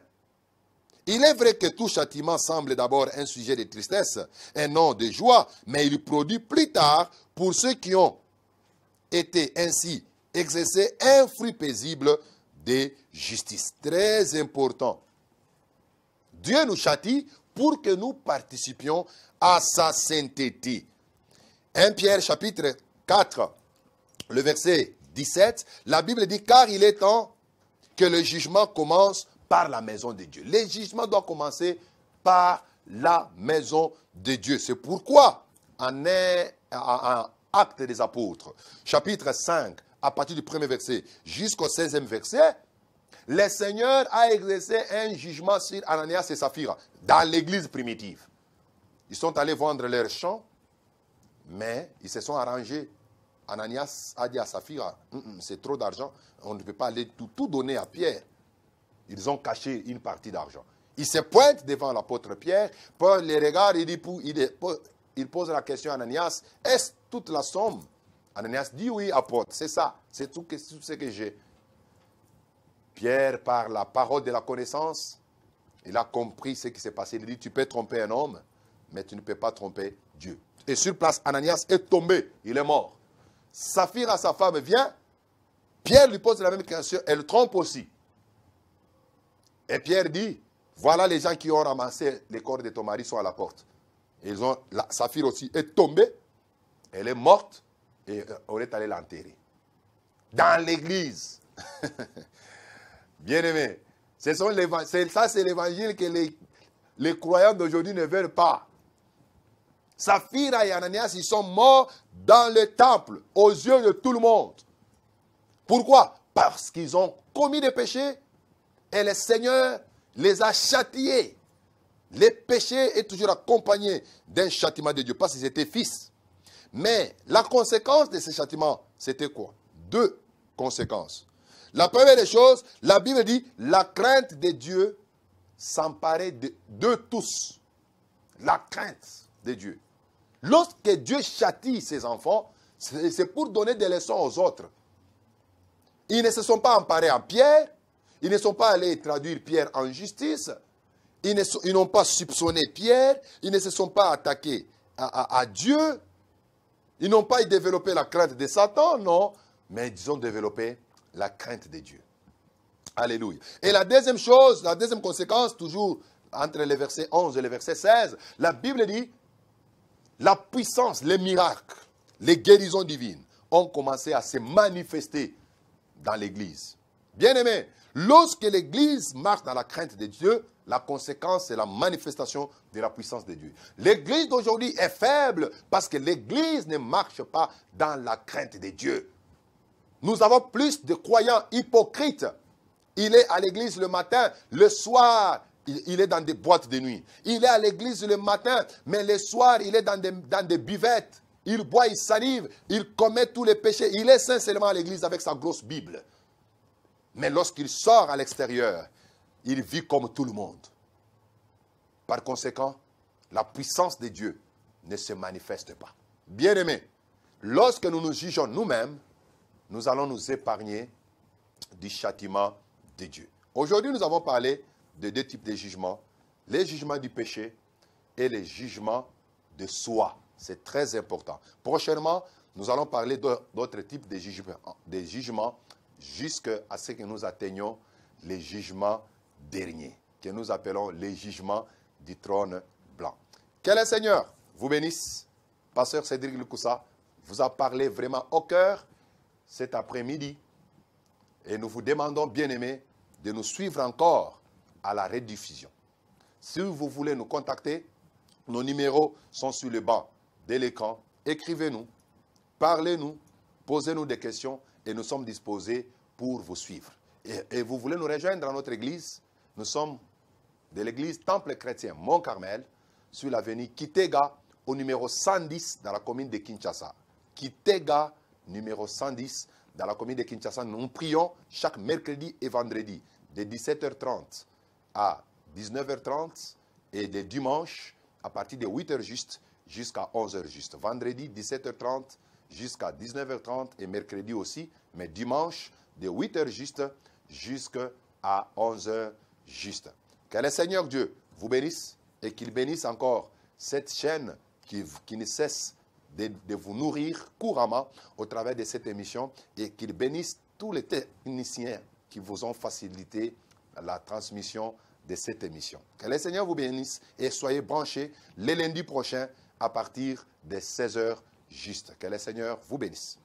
Il est vrai que tout châtiment semble d'abord un sujet de tristesse et non de joie, mais il produit plus tard, pour ceux qui ont été ainsi exercés, un fruit paisible de justice. Très important. Dieu nous châtie pour que nous participions à sa sainteté. 1 Pierre chapitre 4, le verset 17, la Bible dit, car il est temps que le jugement commence par la maison de Dieu. Le jugement doit commencer par la maison de Dieu. C'est pourquoi en Actes des Apôtres, chapitre 5, à partir du premier verset jusqu'au 16e verset, le Seigneur a exercé un jugement sur Ananias et Saphira dans l'église primitive. Ils sont allés vendre leurs champs, mais ils se sont arrangés. Ananias a dit à Saphira, c'est trop d'argent, on ne peut pas aller tout donner à Pierre. Ils ont caché une partie d'argent. Ils se pointent devant l'apôtre Pierre, Paul les regarde, il pose la question à Ananias, est-ce toute la somme? Ananias dit oui, apôtre, c'est ça, c'est tout ce que j'ai. Pierre, par la parole de la connaissance, il a compris ce qui s'est passé. Il dit, tu peux tromper un homme, mais tu ne peux pas tromper Dieu. Et sur place, Ananias est tombé, il est mort. Saphira, sa femme, vient, Pierre lui pose la même question, elle trompe aussi. Et Pierre dit, voilà les gens qui ont ramassé les corps de ton mari sont à la porte. Saphira aussi est tombée, elle est morte, et on est allé l'enterrer. Dans l'église. Bien-aimés, ça c'est l'évangile que les croyants d'aujourd'hui ne veulent pas. Saphira et Ananias, ils sont morts dans le temple, aux yeux de tout le monde. Pourquoi? Parce qu'ils ont commis des péchés et le Seigneur les a châtiés. Les péchés est toujours accompagné d'un châtiment de Dieu, parce qu'ils étaient fils. Mais la conséquence de ce châtiment, c'était quoi? Deux conséquences. La première des choses, la Bible dit, la crainte de Dieu s'emparait de tous. La crainte de Dieu. Lorsque Dieu châtie ses enfants, c'est pour donner des leçons aux autres. Ils ne se sont pas emparés en Pierre, ils ne sont pas allés traduire Pierre en justice, ils n'ont pas soupçonné Pierre, ils ne se sont pas attaqués à Dieu, ils n'ont pas développé la crainte de Satan, non, mais ils ont développé la crainte de Dieu. Alléluia. Et la deuxième chose, la deuxième conséquence, toujours entre les versets 11 et les versets 16, la Bible dit, la puissance, les miracles, les guérisons divines ont commencé à se manifester dans l'église. Bien-aimés, lorsque l'église marche dans la crainte de Dieu, la conséquence, c'est la manifestation de la puissance de Dieu. L'église d'aujourd'hui est faible parce que l'église ne marche pas dans la crainte de Dieu. Nous avons plus de croyants hypocrites. Il est à l'église le matin, le soir, il est dans des boîtes de nuit. Il est à l'église le matin, mais le soir, il est dans des buvettes. Il boit, il salive, il commet tous les péchés. Il est sincèrement à l'église avec sa grosse Bible. Mais lorsqu'il sort à l'extérieur, il vit comme tout le monde. Par conséquent, la puissance de Dieu ne se manifeste pas. Bien-aimés, lorsque nous nous jugeons nous-mêmes, nous allons nous épargner du châtiment de Dieu. Aujourd'hui, nous avons parlé de deux types de jugements, les jugements du péché et les jugements de soi. C'est très important. Prochainement, nous allons parler d'autres types de jugements jusqu'à ce que nous atteignions les jugements derniers, que nous appelons les jugements du trône blanc. Que le Seigneur vous bénisse. Pasteur Cédric Lukusa vous a parlé vraiment au cœur cet après-midi. Et nous vous demandons, bien-aimés, de nous suivre encore à la rediffusion. Si vous voulez nous contacter, nos numéros sont sur le banc de l'écran. Écrivez-nous, parlez-nous, posez-nous des questions et nous sommes disposés pour vous suivre. Et vous voulez nous rejoindre dans notre église? Nous sommes de l'église Temple chrétien Mont-Carmel sur l'avenue Kitega au numéro 110 dans la commune de Kinshasa. Kitega numéro 110 dans la commune de Kinshasa. Nous prions chaque mercredi et vendredi de 17h30 à 19h30 et de dimanche à partir de 8h juste jusqu'à 11h juste. Vendredi 17h30 jusqu'à 19h30 et mercredi aussi, mais dimanche de 8h juste jusqu'à 11h juste. Que le Seigneur Dieu vous bénisse et qu'il bénisse encore cette chaîne qui ne cesse de vous nourrir couramment au travers de cette émission et qu'il bénisse tous les techniciens qui vous ont facilité la transmission de cette émission. Que le Seigneur vous bénisse et soyez branchés le lundi prochain à partir de 16h juste. Que le Seigneur vous bénisse.